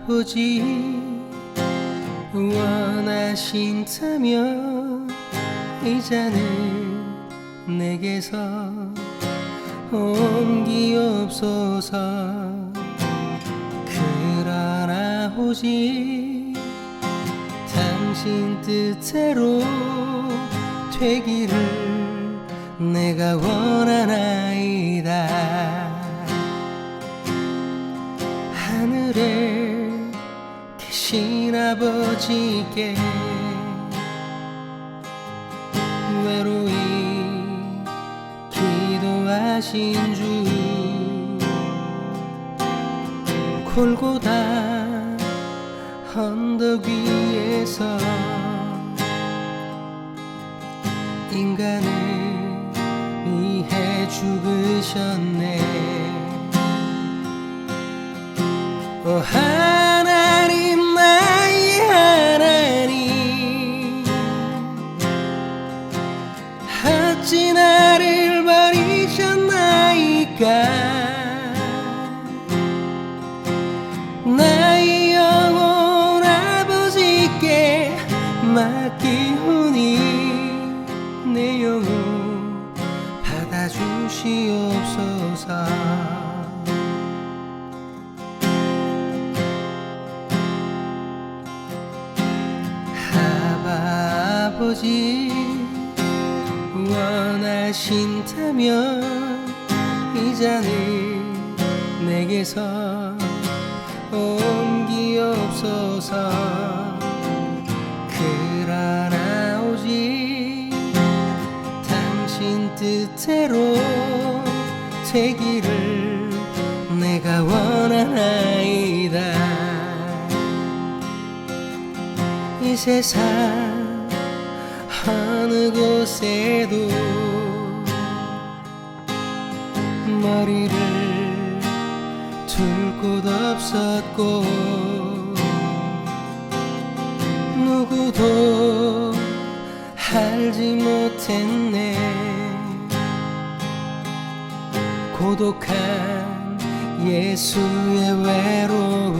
아버지 원하신다면 이제는 내게서 옮기옵소서. 그러나 오직 당신 뜻대로 되기를 내가 원하나이다. 하늘에 계신 아버지께 외로이 기도하신 주 골고다 언덕 위에서 인간을 위해 죽으셨네. 오 하나님 나의 하나님 어찌 나를 버리셨나이까. 나의 영혼 아버지께 맡기오니 내 영혼 받아주시옵소서. 아버지 원하신다면 이제는 내게서 옮기옵소서. 그러나 오직 당신 뜻대로 되기를 내가 원하나이다. 이 세상 어느 곳에도 머리를 둘 곳 없었고 누구도 알지 못했네. 고독한 예수의 외로움.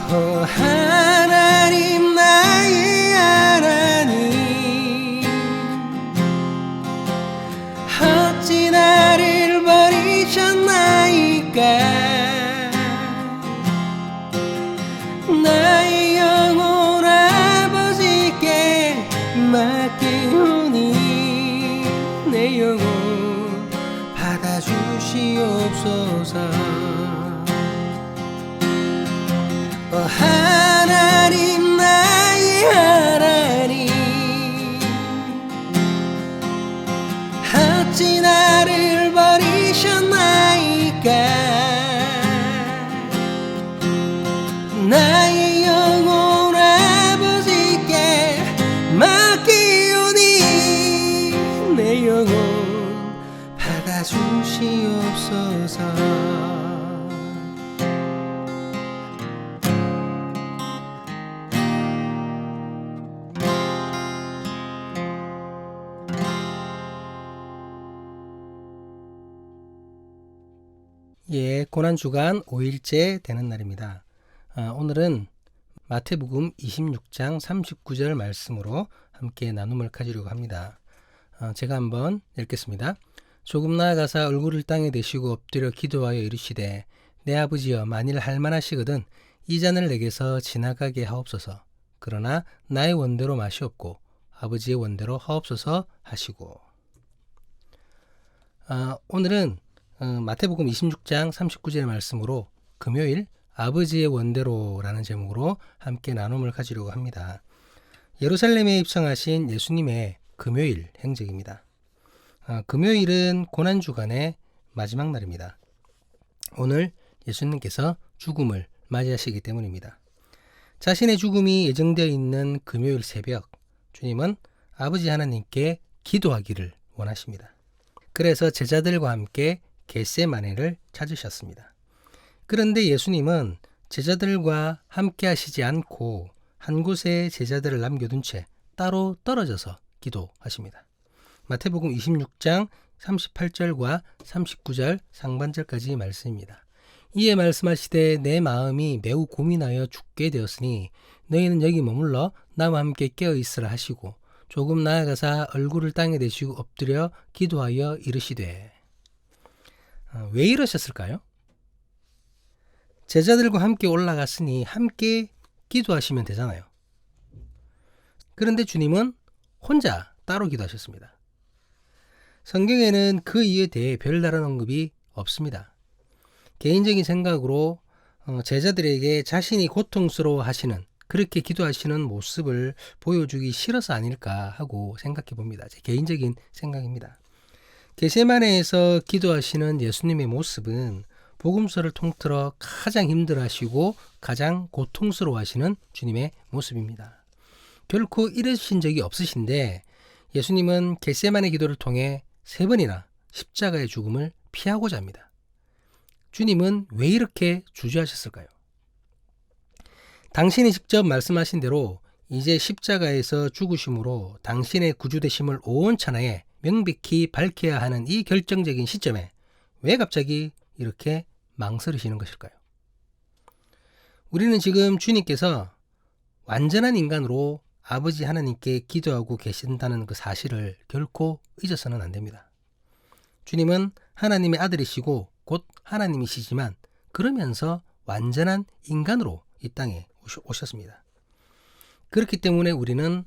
오 하나님 나의 하나님 어찌 나를 버리셨나이까. 나의 영혼 아버지께 맡기오니 내 영혼 받아주시옵소서. 오 하나님 나의 하나님 어찌 나를 버리셨나이까. 나의 영혼 아버지께 맡기오니 내 영혼 받아주시옵소서. 예, 고난주간 5일째 되는 날입니다. 오늘은 마태복음 26장 39절 말씀으로 함께 나눔을 가지려고 합니다. 제가 한번 읽겠습니다. 조금 나아가사 얼굴을 땅에 대시고 엎드려 기도하여 이르시되 내 아버지여 만일 할만하시거든 이 잔을 내게서 지나가게 하옵소서. 그러나 나의 원대로 마시옵고 아버지의 원대로 하옵소서 하시고. 오늘은 마태복음 26장 39절의 말씀으로 금요일 아버지의 원대로라는 제목으로 함께 나눔을 가지려고 합니다. 예루살렘에 입성하신 예수님의 금요일 행적입니다. 금요일은 고난주간의 마지막 날입니다. 오늘 예수님께서 죽음을 맞이하시기 때문입니다. 자신의 죽음이 예정되어 있는 금요일 새벽, 주님은 아버지 하나님께 기도하기를 원하십니다. 그래서 제자들과 함께 겟세마네를 찾으셨습니다. 그런데 예수님은 제자들과 함께 하시지 않고 한 곳에 제자들을 남겨둔 채 따로 떨어져서 기도하십니다. 마태복음 26장 38절과 39절 상반절까지 말씀입니다. 이에 말씀하시되 내 마음이 매우 고민하여 죽게 되었으니 너희는 여기 머물러 나와 함께 깨어 있으라 하시고 조금 나아가사 얼굴을 땅에 대시고 엎드려 기도하여 이르시되. 왜 이러셨을까요? 제자들과 함께 올라갔으니 함께 기도하시면 되잖아요. 그런데 주님은 혼자 따로 기도하셨습니다. 성경에는 그 이유에 대해 별다른 언급이 없습니다. 개인적인 생각으로 제자들에게 자신이 고통스러워 하시는, 그렇게 기도하시는 모습을 보여주기 싫어서 아닐까 하고 생각해 봅니다. 제 개인적인 생각입니다. 겟세마네에서 기도하시는 예수님의 모습은 복음서를 통틀어 가장 힘들어하시고 가장 고통스러워하시는 주님의 모습입니다. 결코 이러신 적이 없으신데 예수님은 겟세마네 기도를 통해 3번이나 십자가의 죽음을 피하고자 합니다. 주님은 왜 이렇게 주저하셨을까요? 당신이 직접 말씀하신 대로 이제 십자가에서 죽으심으로 당신의 구주되심을 온 천하에 명백히 밝혀야 하는 이 결정적인 시점에 왜 갑자기 이렇게 망설이시는 것일까요? 우리는 지금 주님께서 완전한 인간으로 아버지 하나님께 기도하고 계신다는 그 사실을 결코 잊어서는 안 됩니다. 주님은 하나님의 아들이시고 곧 하나님이시지만 그러면서 완전한 인간으로 이 땅에 오셨습니다. 그렇기 때문에 우리는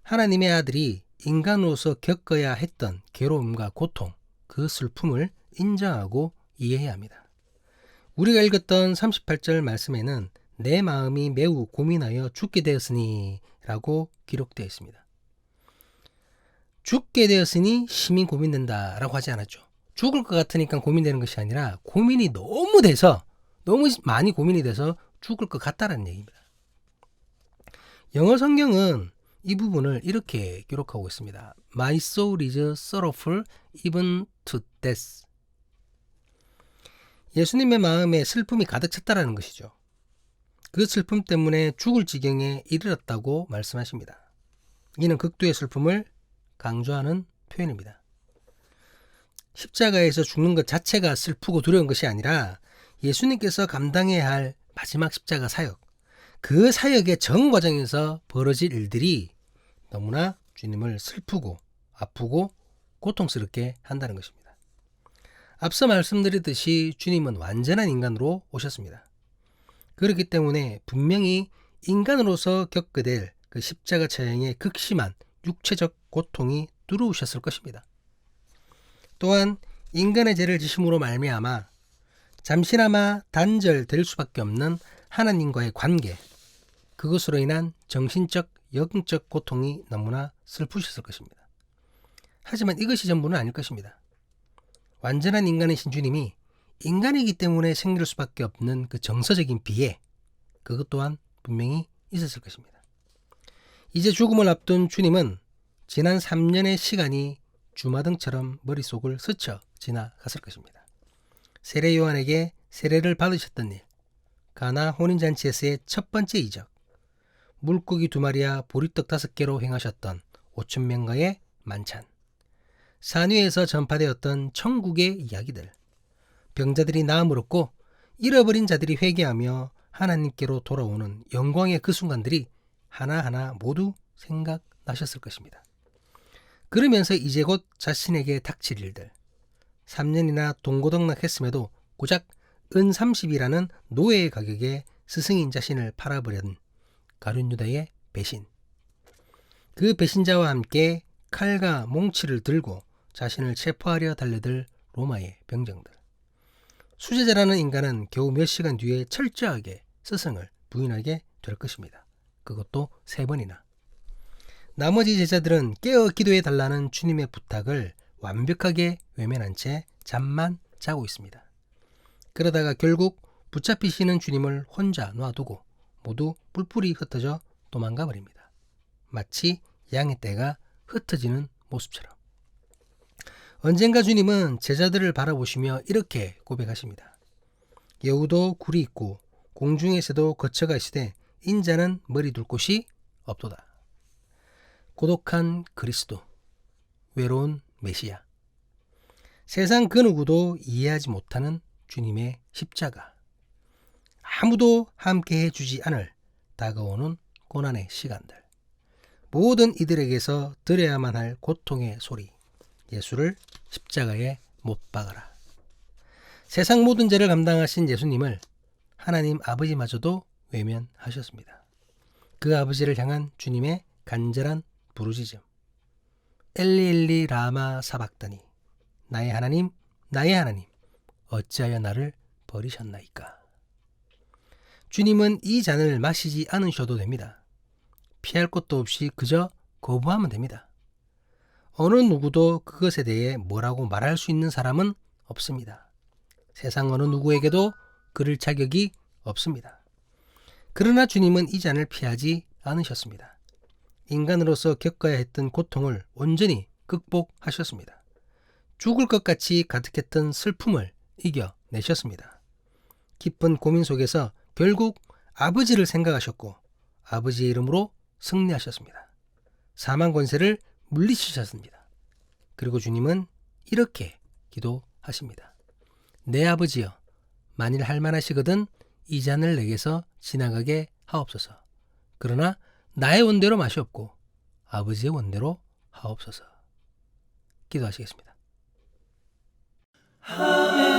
하나님의 아들이 인간으로서 겪어야 했던 괴로움과 고통, 그 슬픔을 인정하고 이해해야 합니다. 우리가 읽었던 38절 말씀에는 내 마음이 매우 고민하여 죽게 되었으니 라고 기록되어 있습니다. 죽게 되었으니 심히 고민된다 라고 하지 않았죠. 죽을 것 같으니까 고민되는 것이 아니라 고민이 너무 돼서, 너무 많이 고민이 돼서 죽을 것 같다라는 얘기입니다. 영어 성경은 이 부분을 이렇게 기록하고 있습니다. My soul is sorrowful even to death. 예수님의 마음에 슬픔이 가득 찼다라는 것이죠. 그 슬픔 때문에 죽을 지경에 이르렀다고 말씀하십니다. 이는 극도의 슬픔을 강조하는 표현입니다. 십자가에서 죽는 것 자체가 슬프고 두려운 것이 아니라 예수님께서 감당해야 할 마지막 십자가 사역, 그 사역의 전 과정에서 벌어질 일들이 너무나 주님을 슬프고 아프고 고통스럽게 한다는 것입니다. 앞서 말씀드렸듯이 주님은 완전한 인간으로 오셨습니다. 그렇기 때문에 분명히 인간으로서 겪게 될 그 십자가 처형의 극심한 육체적 고통이 두려우셨을 것입니다. 또한 인간의 죄를 지심으로 말미암아 잠시나마 단절될 수밖에 없는 하나님과의 관계, 그것으로 인한 정신적, 영적 고통이 너무나 슬프셨을 것입니다. 하지만 이것이 전부는 아닐 것입니다. 완전한 인간이신 주님이 인간이기 때문에 생길 수밖에 없는 그 정서적인 비애, 그것 또한 분명히 있었을 것입니다. 이제 죽음을 앞둔 주님은 지난 3년의 시간이 주마등처럼 머릿속을 스쳐 지나갔을 것입니다. 세례 요한에게 세례를 받으셨던 일, 가나 혼인잔치에서의 첫 번째 이적, 물고기 2마리와 보리떡 5개로 행하셨던 5,000명과의 만찬, 산 위에서 전파되었던 천국의 이야기들, 병자들이 나음을 얻고 잃어버린 자들이 회개하며 하나님께로 돌아오는 영광의 그 순간들이 하나하나 모두 생각나셨을 것입니다. 그러면서 이제 곧 자신에게 닥칠 일들, 3년이나 동고동락했음에도 고작 은 30이라는 노예의 가격에 스승인 자신을 팔아버린 가룟 유다의 배신, 그 배신자와 함께 칼과 몽치를 들고 자신을 체포하려 달려들 로마의 병정들, 수제자라는 인간은 겨우 몇 시간 뒤에 철저하게 스승을 부인하게 될 것입니다. 그것도 3번이나. 나머지 제자들은 깨어 기도해 달라는 주님의 부탁을 완벽하게 외면한 채 잠만 자고 있습니다. 그러다가 결국 붙잡히시는 주님을 혼자 놔두고 모두 뿔뿔이 흩어져 도망가 버립니다. 마치 양의 떼가 흩어지는 모습처럼. 언젠가 주님은 제자들을 바라보시며 이렇게 고백하십니다. 여우도 굴이 있고 공중의 새도 거처가 있으되 인자는 머리 둘 곳이 없도다. 고독한 그리스도, 외로운 메시아, 세상 그 누구도 이해하지 못하는 주님의 십자가, 아무도 함께 해주지 않을 다가오는 고난의 시간들, 모든 이들에게서 들어야만 할 고통의 소리, 예수를 십자가에 못 박아라. 세상 모든 죄를 감당하신 예수님을 하나님 아버지마저도 외면하셨습니다. 그 아버지를 향한 주님의 간절한 부르짖음, 엘리 엘리 라마 사박다니, 나의 하나님 나의 하나님 어찌하여 나를 버리셨나이까. 주님은 이 잔을 마시지 않으셔도 됩니다. 피할 것도 없이 그저 거부하면 됩니다. 어느 누구도 그것에 대해 뭐라고 말할 수 있는 사람은 없습니다. 세상 어느 누구에게도 그럴 자격이 없습니다. 그러나 주님은 이 잔을 피하지 않으셨습니다. 인간으로서 겪어야 했던 고통을 온전히 극복하셨습니다. 죽을 것 같이 가득했던 슬픔을 이겨내셨습니다. 깊은 고민 속에서 결국 아버지를 생각하셨고 아버지의 이름으로 승리하셨습니다. 사망 권세를 물리치셨습니다. 그리고 주님은 이렇게 기도하십니다. 내 아버지여, 만일 할만하시거든 이 잔을 내게서 지나가게 하옵소서. 그러나 나의 원대로 마시옵고 아버지의 원대로 하옵소서. 기도하시겠습니다. 아멘.